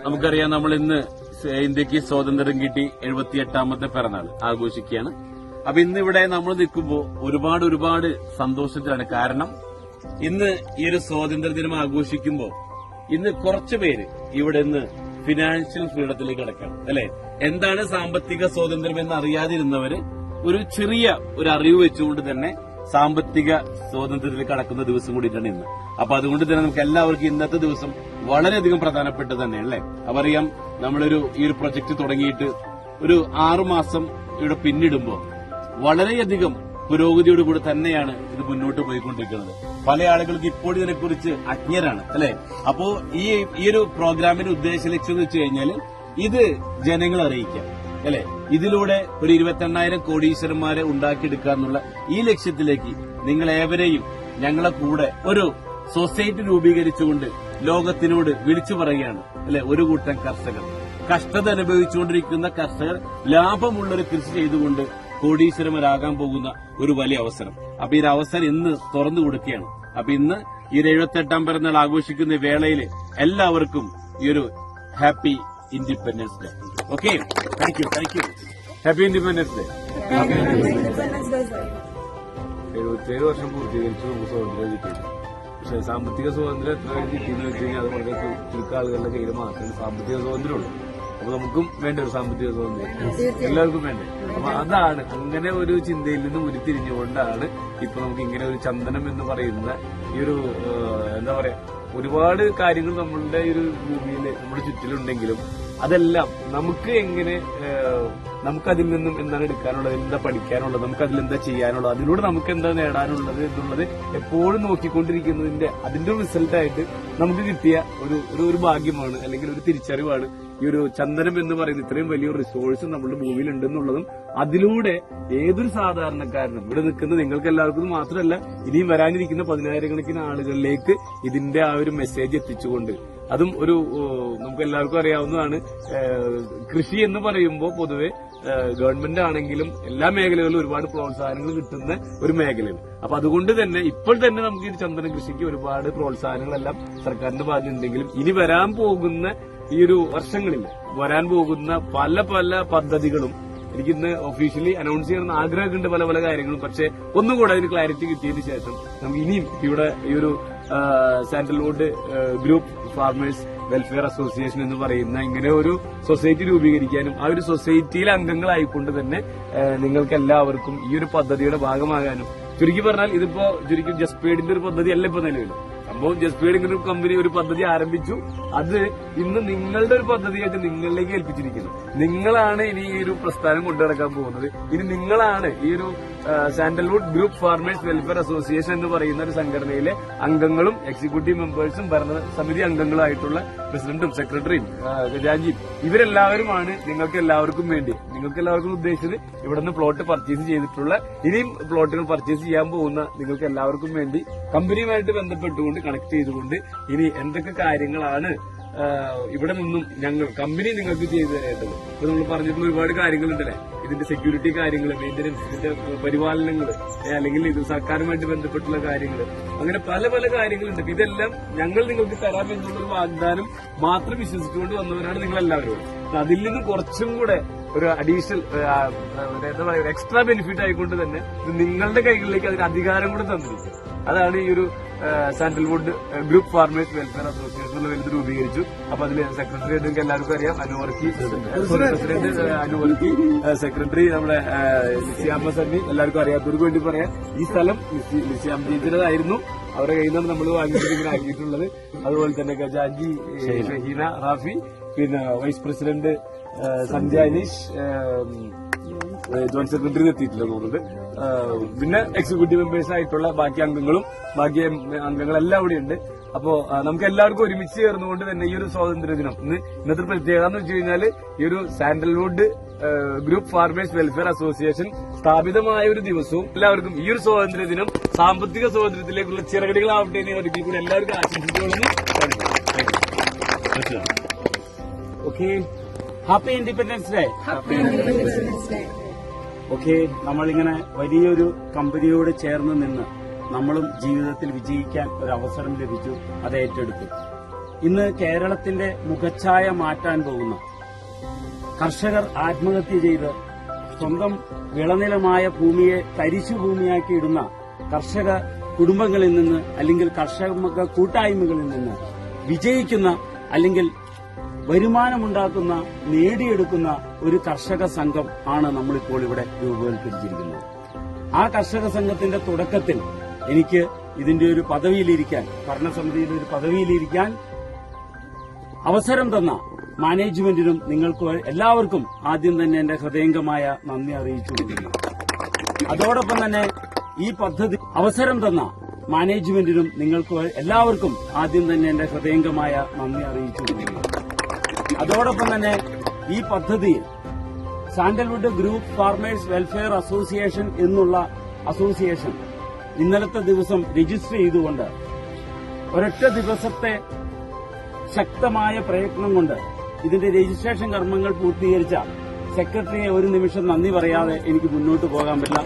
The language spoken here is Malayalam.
നമുക്കറിയാം നമ്മൾ ഇന്ന് ഇന്ത്യക്ക് സ്വാതന്ത്ര്യം കിട്ടി 78ാമത്തെ പിറന്നാൾ ആഘോഷിക്കുകയാണ്. അപ്പൊ ഇന്ന് ഇവിടെ നമ്മൾ നിൽക്കുമ്പോൾ ഒരുപാട് സന്തോഷത്തിലാണ്. കാരണം ഇന്ന് ഈ ഒരു സ്വാതന്ത്ര്യ ദിനം ആഘോഷിക്കുമ്പോൾ ഇന്ന് കുറച്ചു പേര് ഇവിടെ നിന്ന് ഫിനാൻഷ്യൽ ഫ്രീഡത്തിലേക്ക് കടക്കണം, അല്ലെ? എന്താണ് സാമ്പത്തിക സ്വാതന്ത്ര്യം എന്ന് അറിയാതിരുന്നവര് ഒരു ചെറിയ ഒരു അറിവ് വെച്ചുകൊണ്ട് തന്നെ സാമ്പത്തിക സ്വാതന്ത്ര്യത്തിലേക്ക് കടക്കുന്ന ദിവസം കൂടിയിട്ടാണ് ഇന്ന്. അപ്പൊ അതുകൊണ്ട് തന്നെ നമുക്ക് എല്ലാവർക്കും ഇന്നത്തെ ദിവസം വളരെയധികം പ്രധാനപ്പെട്ടത് തന്നെ, അല്ലെ? അപ്പൊ അറിയാം, നമ്മളൊരു ഈ ഒരു പ്രൊജക്ട് തുടങ്ങിയിട്ട് ഒരു 6 മാസം ഇവിടെ പിന്നിടുമ്പോൾ വളരെയധികം പുരോഗതിയോടുകൂടി തന്നെയാണ് ഇത് മുന്നോട്ട് പോയിക്കൊണ്ടിരിക്കുന്നത്. പല ആളുകൾക്ക് ഇപ്പോൾ ഇതിനെക്കുറിച്ച് അജ്ഞരാണ്, അല്ലെ? അപ്പോ ഈ ഒരു പ്രോഗ്രാമിന്റെ ഉദ്ദേശ ലക്ഷ്യം എന്ന് വെച്ച് കഴിഞ്ഞാൽ ഇത് ജനങ്ങളെ അറിയിക്കാം, അല്ലെ? ഇതിലൂടെ ഒരു 28,000 കോടീശ്വരന്മാരെ ഉണ്ടാക്കിയെടുക്കുക എന്നുള്ള ഈ ലക്ഷ്യത്തിലേക്ക് നിങ്ങളേവരെയും ഞങ്ങളെ കൂടെ ഒരു സൊസൈറ്റി രൂപീകരിച്ചുകൊണ്ട് ലോകത്തിനോട് വിളിച്ചു പറയുകയാണ്, അല്ലെ? ഒരു കൂട്ടം കർഷകർ, കഷ്ടത അനുഭവിച്ചുകൊണ്ടിരിക്കുന്ന കർഷകർ ലാഭമുള്ളൊരു കൃഷി ചെയ്തുകൊണ്ട് കോടീശ്വരന്മാരാകാൻ പോകുന്ന ഒരു വലിയ അവസരം. അപ്പൊ ഈ അവസരം ഇന്ന് തുറന്നു കൊടുക്കുകയാണ്. അപ്പൊ ഇന്ന് ഈ 78ാം പിറന്നാൾ ആഘോഷിക്കുന്ന വേളയിൽ എല്ലാവർക്കും ഈ ഒരു happy independence day. Okay, thank you. Happy independence day. 77 വർഷം പൂർത്തീകരിച്ചു നമുക്ക് സ്വാതന്ത്ര്യം കിട്ടിയത്. പക്ഷെ സാമ്പത്തിക സ്വാതന്ത്ര്യം എത്ര കിട്ടിയെന്ന് വെച്ച് കഴിഞ്ഞാൽ അത് വളരെ ചുരുക്ക ആളുകളുടെ കയ്യിൽ മാത്രമേ സാമ്പത്തിക സ്വാതന്ത്ര്യമുള്ളൂ. അപ്പൊ നമുക്കും വേണ്ട ഒരു സാമ്പത്തിക സ്വാതന്ത്ര്യം, എല്ലാവർക്കും വേണ്ടേ? അപ്പൊ അതാണ്, അങ്ങനെ ഒരു ചിന്തയിൽ നിന്നും ഉരുത്തിരിഞ്ഞുകൊണ്ടാണ് ഇപ്പൊ നമുക്ക് ഇങ്ങനെ ഒരു ചന്ദനം എന്ന് പറയുന്ന ഈ ഒരു എന്താ പറയാ, ഒരുപാട് കാര്യങ്ങൾ നമ്മളുടെ ഈ ഒരു ഭൂമിയിൽ നമ്മുടെ ചുറ്റിലുണ്ടെങ്കിലും അതെല്ലാം നമുക്ക് എങ്ങനെ, നമുക്കതിൽ നിന്നും എന്താണ് എടുക്കാനുള്ളത്, എന്താ പഠിക്കാനുള്ളത്, നമുക്കതിലെന്താ ചെയ്യാനുള്ളത്, അതിലൂടെ നമുക്ക് എന്താ നേടാനുള്ളത് എന്നുള്ളത് എപ്പോഴും നോക്കിക്കൊണ്ടിരിക്കുന്നതിന്റെ അതിന്റെ റിസൾട്ടായിട്ട് നമുക്ക് കിട്ടിയ ഒരു ഭാഗ്യമാണ്, അല്ലെങ്കിൽ ഒരു തിരിച്ചറിവാണ് ഈ ഒരു ചന്ദനം എന്ന് പറയുന്ന ഇത്രയും വലിയ റിസോഴ്സ് നമ്മുടെ ഭൂമിയിൽ ഉണ്ടെന്നുള്ളതും. അതിലൂടെ ഏതൊരു സാധാരണക്കാരനും ഇവിടെ നിൽക്കുന്ന നിങ്ങൾക്ക് എല്ലാവർക്കും മാത്രമല്ല, ഇനിയും വരാനിരിക്കുന്ന 10,000-കണക്കിന് ആളുകളിലേക്ക് ഇതിന്റെ ആ ഒരു മെസ്സേജ് എത്തിച്ചുകൊണ്ട്, അതും ഒരു നമുക്ക് എല്ലാവർക്കും അറിയാവുന്നതാണ്, കൃഷി എന്ന് പറയുമ്പോൾ പൊതുവെ ഗവൺമെന്റ് ആണെങ്കിലും എല്ലാ മേഖലകളിലും ഒരുപാട് പ്രോത്സാഹനങ്ങൾ കിട്ടുന്ന ഒരു മേഖലയാണ്. അപ്പൊ അതുകൊണ്ട് തന്നെ ഇപ്പോൾ തന്നെ നമുക്ക് ഈ ചന്ദന കൃഷിക്ക് ഒരുപാട് പ്രോത്സാഹനങ്ങളെല്ലാം സർക്കാരിന്റെ ഭാഗത്തുണ്ടെങ്കിലും ഇനി വരാൻ പോകുന്ന ഈ ഒരു വർഷങ്ങളിൽ വരാൻ പോകുന്ന പല പദ്ധതികളും എനിക്കിന്ന് ഒഫീഷ്യലി അനൗൺസ് ചെയ്യണമെന്ന് ആഗ്രഹമുണ്ട്, പല കാര്യങ്ങളും. പക്ഷെ ഒന്നുകൂടെ അതിന് ക്ലാരിറ്റി കിട്ടിയതിന് ശേഷം നമുക്ക് ഇനിയും ഇവിടെ ഈ ഒരു sandalwood group farmers welfare association എന്ന് പറയുന്ന ഇങ്ങനെ ഒരു സൊസൈറ്റി രൂപീകരിക്കാനും ആ ഒരു സൊസൈറ്റിയിലെ അംഗങ്ങളായിക്കൊണ്ട് തന്നെ നിങ്ങൾക്ക് എല്ലാവർക്കും ഈ ഒരു പദ്ധതിയുടെ ഭാഗമാകാനും, ചുരുക്കി പറഞ്ഞാൽ ഇതിപ്പോ ജസ്പേഡിന്റെ ഒരു പദ്ധതി അല്ല ഇപ്പൊ നിലവിൽ. സംഭവം ജസ്പേഡ് ഇങ്ങനെ ഒരു കമ്പനി ഒരു പദ്ധതി ആരംഭിച്ചു, അത് ഇന്ന് നിങ്ങളുടെ ഒരു പദ്ധതിയായിട്ട് നിങ്ങളിലേക്ക് ഏൽപ്പിച്ചിരിക്കുന്നു. നിങ്ങളാണ് ഇനി ഈ ഒരു പ്രസ്ഥാനം കൊണ്ടുനടക്കാൻ പോകുന്നത്. ഇനി നിങ്ങളാണ് ഈ ഒരു sandalwood group farmers welfare association എന്ന് പറയുന്ന ഒരു സംഘടനയിലെ അംഗങ്ങളും എക്സിക്യൂട്ടീവ് മെമ്പേഴ്സും ഭരണസമിതി അംഗങ്ങളായിട്ടുള്ള പ്രസിഡന്റും സെക്രട്ടറിയും ഖജാൻജിയും ഇവരെല്ലാവരുമാണ് നിങ്ങൾക്ക് എല്ലാവർക്കും വേണ്ടി, നിങ്ങൾക്ക് എല്ലാവർക്കും ഉദ്ദേശിച്ചത് ഇവിടെ നിന്ന് പ്ലോട്ട് പർച്ചേസ് ചെയ്തിട്ടുള്ള, ഇനിയും പ്ലോട്ടുകൾ പർച്ചേസ് ചെയ്യാൻ പോകുന്ന നിങ്ങൾക്ക് എല്ലാവർക്കും വേണ്ടി കമ്പനിയുമായിട്ട് ബന്ധപ്പെട്ടുകൊണ്ട് കണക്ട് ചെയ്തുകൊണ്ട് ഇനി എന്തൊക്കെ കാര്യങ്ങളാണ് ഇവിടെ നിന്നും കമ്പനി നിങ്ങൾക്ക് ചെയ്തു തരേണ്ടത്. ഇപ്പൊ നമ്മൾ പറഞ്ഞിട്ടുള്ള ഒരുപാട് കാര്യങ്ങളുണ്ടല്ലേ, ഇതിന്റെ സെക്യൂരിറ്റി കാര്യങ്ങൾ, മെയിന്റനൻസ്, ഇതിന്റെ പരിപാലനങ്ങൾ, അല്ലെങ്കിൽ ഇത് സർക്കാരുമായിട്ട് ബന്ധപ്പെട്ടുള്ള കാര്യങ്ങൾ, അങ്ങനെ പല കാര്യങ്ങളുണ്ട്. ഇതെല്ലാം ഞങ്ങൾ നിങ്ങൾക്ക് തരാം എന്നുള്ളൊരു വാഗ്ദാനം മാത്രം വിശ്വസിച്ചുകൊണ്ട് വന്നവരാണ് നിങ്ങളെല്ലാവരും. അതിൽ നിന്ന് കുറച്ചും കൂടെ ഒരു അഡീഷണൽ എന്താ പറയുക, എക്സ്ട്രാ ബെനിഫിറ്റ് ആയിക്കൊണ്ട് തന്നെ നിങ്ങളുടെ കൈകളിലേക്ക് അതിന് അധികാരം കൂടെ തന്നിരിക്കും. അതാണ് ഈ ഒരു sandalwood group farmers welfare association വലുത് രൂപീകരിച്ചു. അപ്പൊ അതിൽ സെക്രട്ടറി നിങ്ങൾക്ക് എല്ലാവർക്കും അറിയാം, പ്രസിഡന്റ് അനുവർത്തി, സെക്രട്ടറി നമ്മുടെ ലിസിയാമ്മ സണ്ണി, എല്ലാവർക്കും അറിയാത്തവർക്ക് വേണ്ടി പറയാം. ഈ സ്ഥലം ലിസിയാമ്മ ചേച്ചിയുടേതായിരുന്നു, അവരുടെ കയ്യിൽ നിന്നാണ് നമ്മൾ വാങ്ങിയിട്ട് ഇങ്ങനെ ആക്കിയിട്ടുള്ളത്. അതുപോലെ തന്നെ ഖജാൻജി ഷഹീന റാഫി, പിന്നെ വൈസ് പ്രസിഡന്റ് സന്ധ്യ അനീഷ്, ജോയിന്റ് സെക്രട്ടറി എത്തിയിട്ടില്ല തോന്നുന്നത്, പിന്നെ എക്സിക്യൂട്ടീവ് മെമ്പേഴ്സ് ആയിട്ടുള്ള ബാക്കി അംഗങ്ങളെല്ലാം ഇവിടെ ഉണ്ട്. അപ്പോ നമുക്ക് എല്ലാവർക്കും ഒരുമിച്ച് ചേർന്നുകൊണ്ട് തന്നെ ഈ ഒരു സ്വാതന്ത്ര്യ ദിനം ഇന്നത്തെ പ്രത്യേകത എന്ന് വെച്ച് കഴിഞ്ഞാൽ ഈ ഒരു sandalwood group farmers welfare association സ്ഥാപിതമായ ഒരു ദിവസവും എല്ലാവർക്കും ഈ ഒരു സ്വാതന്ത്ര്യ ദിനം സാമ്പത്തിക സ്വാതന്ത്ര്യത്തിലേക്കുള്ള ചിറകടികളാവട്ടെ എന്ന് ഒരിക്കൽ കൂടി എല്ലാവർക്കും ആശംസിച്ചുകൊള്ളുന്നു. Okay, happy independence day. Okay, നമ്മളിങ്ങനെ വലിയൊരു കമ്പനിയോട് ചേർന്ന് നിന്ന് നമ്മളും ജീവിതത്തിൽ വിജയിക്കാൻ ഒരു അവസരം ലഭിച്ചു, അത് ഏറ്റെടുത്തു. ഇന്ന് കേരളത്തിന്റെ മുഖച്ഛായ മാറ്റാൻ പോകുന്ന കർഷകർ ആത്മഹത്യ ചെയ്ത് സ്വന്തം വിളനിലമായ ഭൂമിയെ തരിശുഭൂമിയാക്കിയിടുന്ന കർഷക കുടുംബങ്ങളിൽ നിന്ന് അല്ലെങ്കിൽ കർഷക കൂട്ടായ്മകളിൽ നിന്ന് വിജയിക്കുന്ന അല്ലെങ്കിൽ വരുമാനമുണ്ടാക്കുന്ന നേടിയെടുക്കുന്ന ഒരു കർഷക സംഘം ആണ് നമ്മളിപ്പോൾ ഇവിടെ രൂപവൽക്കരിച്ചിരിക്കുന്നത്. ആ കർഷക സംഘത്തിന്റെ തുടക്കത്തിൽ എനിക്ക് ഇതിന്റെ ഒരു പദവിയിലിരിക്കാൻ, ഭരണസമിതിയുടെ ഒരു പദവിയിലിരിക്കാൻ അവസരം തന്ന മാനേജ്മെന്റിനും നിങ്ങൾക്ക് എല്ലാവർക്കും ആദ്യം തന്നെ എന്റെ ഹൃദയംഗമായ നന്ദി അറിയിച്ചുകൊണ്ടിരിക്കുന്നു. അതോടൊപ്പം തന്നെ ഈ പദ്ധതി അവസരം തന്ന മാനേജ്മെന്റിനും നിങ്ങൾക്ക് എല്ലാവർക്കും ആദ്യം തന്നെ എന്റെ ഹൃദയംഗമായ നന്ദി അറിയിച്ചുകൊണ്ടിരിക്കുന്നു. അതോടൊപ്പം തന്നെ ഈ പദ്ധതിയിൽ sandalwood group farmers welfare association എന്നുള്ള അസോസിയേഷൻ ഇന്നലത്തെ ദിവസം രജിസ്റ്റർ ചെയ്തുകൊണ്ട് ഒരൊറ്റ ദിവസത്തെ ശക്തമായ പ്രയത്നം കൊണ്ട് ഇതിന്റെ രജിസ്ട്രേഷൻ കർമ്മങ്ങൾ പൂർത്തീകരിച്ച സെക്രട്ടറിയെ ഒരു നിമിഷം നന്ദി പറയാതെ എനിക്ക് മുന്നോട്ട് പോകാൻ പറ്റില്ല.